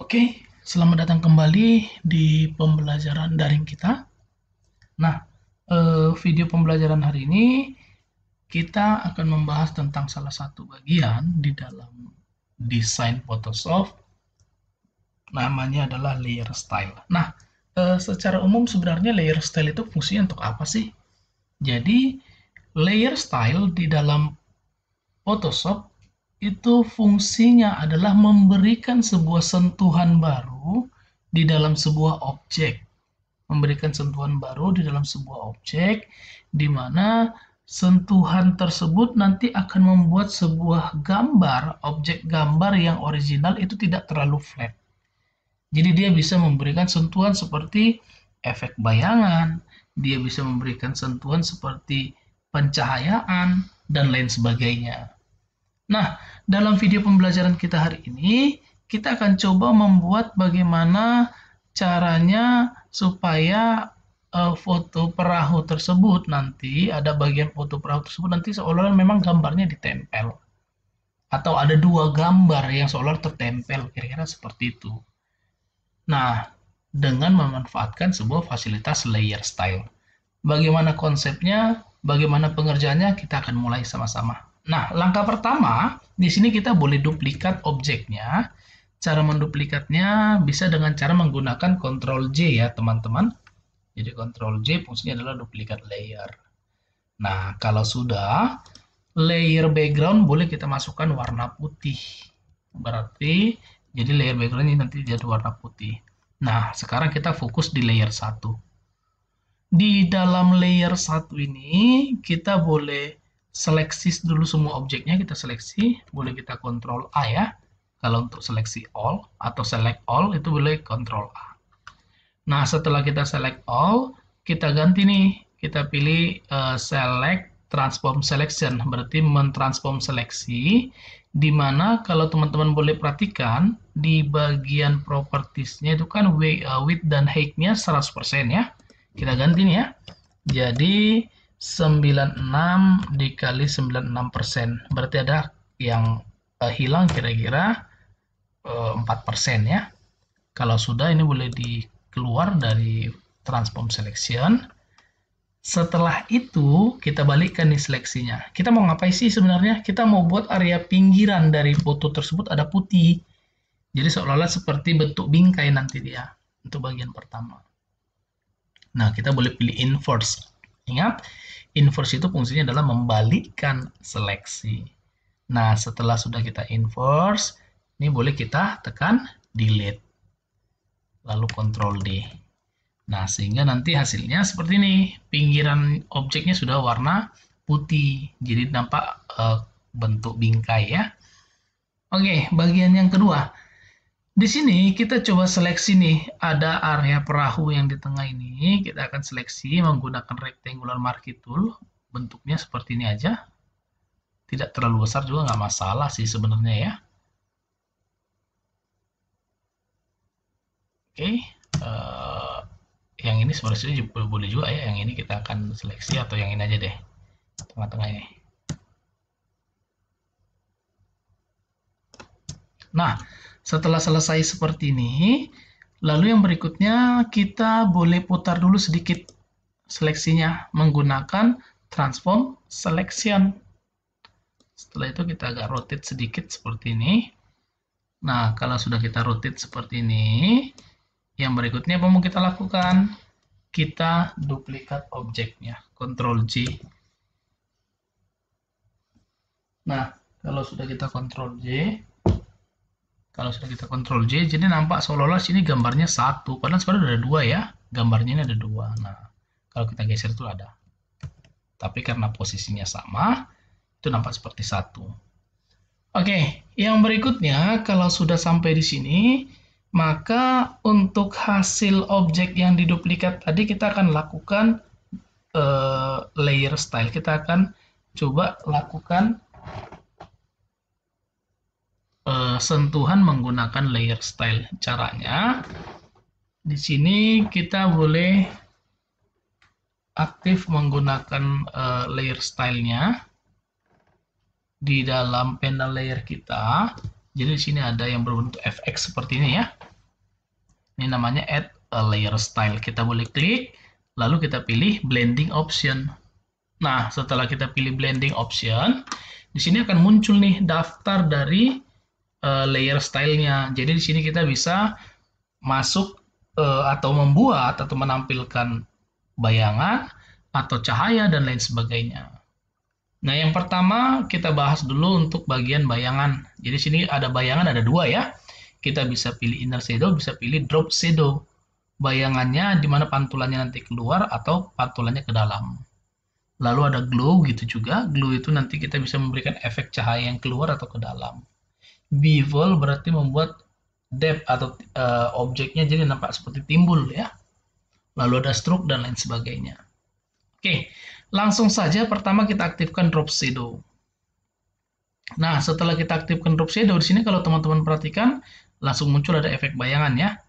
Oke, selamat datang kembali di pembelajaran daring kita. Nah, video pembelajaran hari ini kita akan membahas tentang salah satu bagian di dalam desain Photoshop, namanya adalah layer style. Nah, secara umum sebenarnya layer style itu fungsinya untuk apa sih? Jadi, layer style di dalam Photoshop itu fungsinya adalah memberikan sebuah sentuhan baru di dalam sebuah objek. Memberikan sentuhan baru di dalam sebuah objek, di mana sentuhan tersebut nanti akan membuat sebuah gambar, objek gambar yang original itu tidak terlalu flat. Jadi dia bisa memberikan sentuhan seperti efek bayangan, dia bisa memberikan sentuhan seperti pencahayaan, dan lain sebagainya. Nah, dalam video pembelajaran kita hari ini, kita akan coba membuat bagaimana caranya supaya foto perahu tersebut nanti, ada bagian foto perahu tersebut nanti seolah-olah memang gambarnya ditempel. Atau ada dua gambar yang seolah tertempel, kira-kira seperti itu. Nah, dengan memanfaatkan sebuah fasilitas layer style. Bagaimana konsepnya, bagaimana pengerjaannya, kita akan mulai sama-sama. Nah, langkah pertama, di sini kita boleh duplikat objeknya. Cara menduplikatnya bisa dengan cara menggunakan Ctrl J ya, teman-teman. Jadi Ctrl J fungsinya adalah duplikat layer. Nah, kalau sudah, layer background boleh kita masukkan warna putih. Berarti, jadi layer background ini nanti jadi warna putih. Nah, sekarang kita fokus di layer 1. Di dalam layer 1 ini, kita boleh seleksi dulu semua objeknya, kita seleksi, boleh kita Ctrl A ya. Kalau untuk seleksi all atau select all itu boleh Ctrl A. Nah, setelah kita select all, kita ganti nih, kita pilih select transform selection, berarti mentransform seleksi, di mana kalau teman-teman boleh perhatikan, di bagian propertiesnya itu kan width dan height-nya 100% ya. Kita ganti nih ya. Jadi 96 dikali 96%. Berarti ada yang hilang kira-kira 4% ya. Kalau sudah ini boleh dikeluar dari transform selection. Setelah itu kita balikkan nih seleksinya. Kita mau ngapain sih sebenarnya? Kita mau buat area pinggiran dari foto tersebut ada putih. Jadi seolah-olah seperti bentuk bingkai nanti dia untuk bagian pertama. Nah, kita boleh pilih inverse. Ingat, inverse itu fungsinya adalah membalikkan seleksi. Nah, setelah sudah kita inverse, ini boleh kita tekan delete. Lalu Ctrl D. Nah, sehingga nanti hasilnya seperti ini. Pinggiran objeknya sudah warna putih. Jadi nampak bentuk bingkai ya. Oke, bagian yang kedua. Di sini kita coba seleksi nih, ada area perahu yang di tengah ini, kita akan seleksi menggunakan rectangular marquee tool, bentuknya seperti ini aja, tidak terlalu besar juga nggak masalah sih sebenarnya ya. Oke, yang ini sebenarnya boleh juga ya, yang ini kita akan seleksi atau yang ini aja deh, tengah-tengah ini. Nah, setelah selesai seperti ini, lalu yang berikutnya kita boleh putar dulu sedikit seleksinya menggunakan transform selection. Setelah itu kita agak rotate sedikit seperti ini. Nah, kalau sudah kita rotate seperti ini, yang berikutnya apa mau kita lakukan? Kita duplikat objeknya, Ctrl J. Nah, kalau sudah kita Ctrl J, jadi nampak seolah-olah sini gambarnya satu, padahal sebenarnya ada dua ya, gambarnya ini ada dua. Nah, kalau kita geser itu ada, tapi karena posisinya sama, itu nampak seperti satu. Oke, yang berikutnya kalau sudah sampai di sini, maka untuk hasil objek yang diduplikat tadi kita akan lakukan layer style. Kita akan coba lakukan sentuhan menggunakan layer style. Caranya di sini kita boleh aktif menggunakan layer style-nya di dalam panel layer kita. Jadi di sini ada yang berbentuk fx seperti ini ya. Ini namanya add a layer style. Kita boleh klik, lalu kita pilih blending option. Nah, setelah kita pilih blending option, di sini akan muncul nih daftar dari layer stylenya. Jadi di sini kita bisa masuk atau membuat atau menampilkan bayangan atau cahaya dan lain sebagainya. Nah, yang pertama kita bahas dulu untuk bagian bayangan. Jadi sini ada bayangan ada dua ya. Kita bisa pilih inner shadow, bisa pilih drop shadow. Bayangannya di mana pantulannya nanti keluar atau pantulannya ke dalam. Lalu ada glow gitu juga. Glow itu nanti kita bisa memberikan efek cahaya yang keluar atau ke dalam. Bevel berarti membuat depth atau objeknya jadi nampak seperti timbul ya. Lalu ada stroke dan lain sebagainya. Oke, langsung saja pertama kita aktifkan drop shadow. Nah, setelah kita aktifkan drop shadow di sini kalau teman-teman perhatikan langsung muncul ada efek bayangan ya.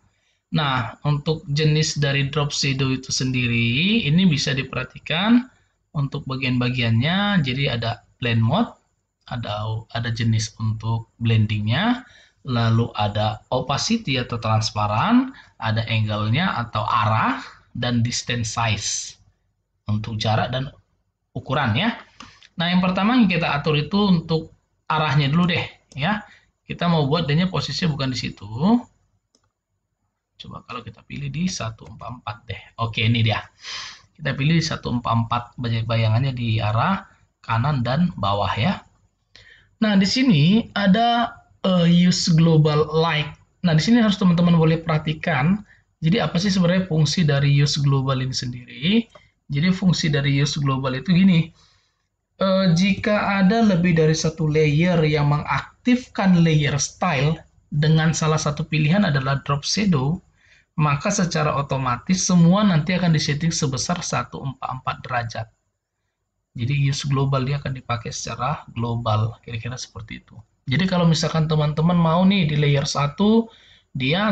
Nah, untuk jenis dari drop shadow itu sendiri ini bisa diperhatikan untuk bagian-bagiannya. Jadi ada blend mode, ada jenis untuk blendingnya, lalu ada opacity atau transparan, ada angle-nya atau arah, dan distance size untuk jarak dan ukuran ya. Nah, yang pertama yang kita atur itu untuk arahnya dulu deh ya. Kita mau buat dia posisinya bukan di situ. Coba kalau kita pilih di 144 deh. Oke, ini dia. Kita pilih 144 bayangannya di arah kanan dan bawah ya. Nah, di sini ada use global light. Nah, di sini harus teman-teman boleh perhatikan. Jadi apa sih sebenarnya fungsi dari use global ini sendiri? Jadi fungsi dari use global itu gini. Jika ada lebih dari satu layer yang mengaktifkan layer style dengan salah satu pilihan adalah drop shadow, maka secara otomatis semua nanti akan disetting sebesar 144 derajat. Jadi use global dia akan dipakai secara global, kira-kira seperti itu. Jadi kalau misalkan teman-teman mau nih di layer 1, dia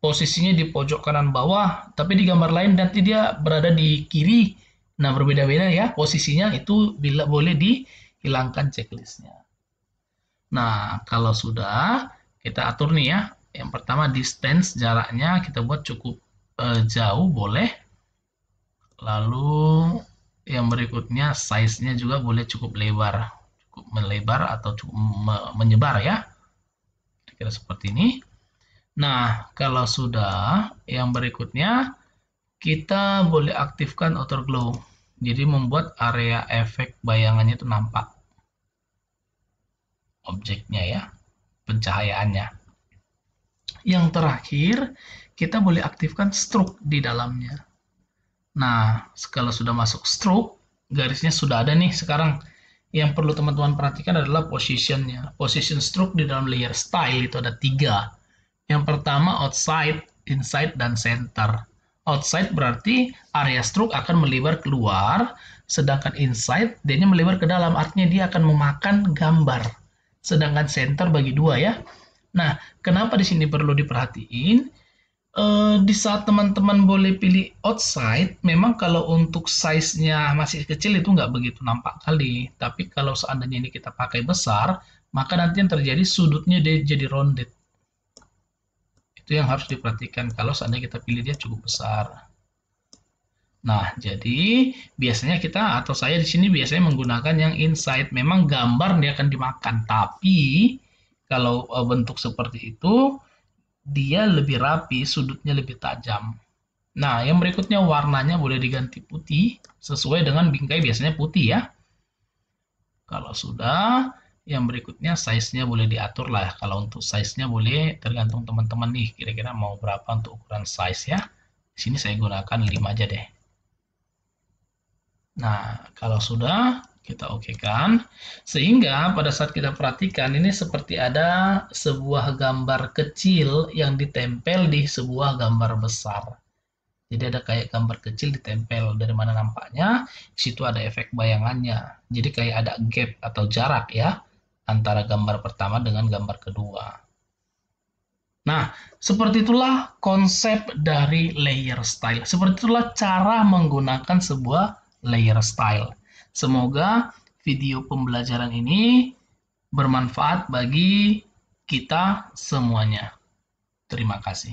posisinya di pojok kanan bawah, tapi di gambar lain nanti dia berada di kiri. Nah, berbeda-beda ya posisinya, itu bila boleh dihilangkan checklistnya. Nah, kalau sudah kita atur nih ya. Yang pertama distance, jaraknya kita buat cukup jauh boleh. Lalu yang berikutnya size-nya juga boleh cukup lebar. Cukup melebar atau cukup menyebar ya. Kira-kira seperti ini. Nah, kalau sudah yang berikutnya kita boleh aktifkan outer glow. Jadi membuat area efek bayangannya itu nampak. Objeknya ya, pencahayaannya. Yang terakhir, kita boleh aktifkan stroke di dalamnya. Nah, kalau sudah masuk stroke, garisnya sudah ada nih sekarang. Yang perlu teman-teman perhatikan adalah positionnya. Position stroke di dalam layer style itu ada 3. Yang pertama outside, inside, dan center. Outside berarti area stroke akan melebar keluar, sedangkan inside dia melebar ke dalam, artinya dia akan memakan gambar. Sedangkan center bagi 2 ya. Nah, kenapa di sini perlu diperhatiin? Di saat teman-teman boleh pilih outside, memang kalau untuk size-nya masih kecil itu nggak begitu nampak kali. Tapi kalau seandainya ini kita pakai besar, maka nanti yang terjadi sudutnya dia jadi rounded. Itu yang harus diperhatikan kalau seandainya kita pilih dia cukup besar. Nah, jadi biasanya kita atau saya di sini biasanya menggunakan yang inside. Memang gambar dia akan dimakan, tapi kalau bentuk seperti itu dia lebih rapi, sudutnya lebih tajam. Nah, yang berikutnya warnanya boleh diganti putih sesuai dengan bingkai biasanya putih ya. Kalau sudah, yang berikutnya size-nya boleh diatur lah. Kalau untuk size-nya boleh tergantung teman-teman nih, kira-kira mau berapa untuk ukuran size ya. Di sini saya gunakan 5 aja deh. Nah, kalau sudah kita okekan, sehingga pada saat kita perhatikan ini seperti ada sebuah gambar kecil yang ditempel di sebuah gambar besar. Jadi ada kayak gambar kecil ditempel, dari mana nampaknya di situ ada efek bayangannya. Jadi kayak ada gap atau jarak ya antara gambar pertama dengan gambar kedua. Nah, seperti itulah konsep dari layer style. Seperti itulah cara menggunakan sebuah layer style. Semoga video pembelajaran ini bermanfaat bagi kita semuanya. Terima kasih.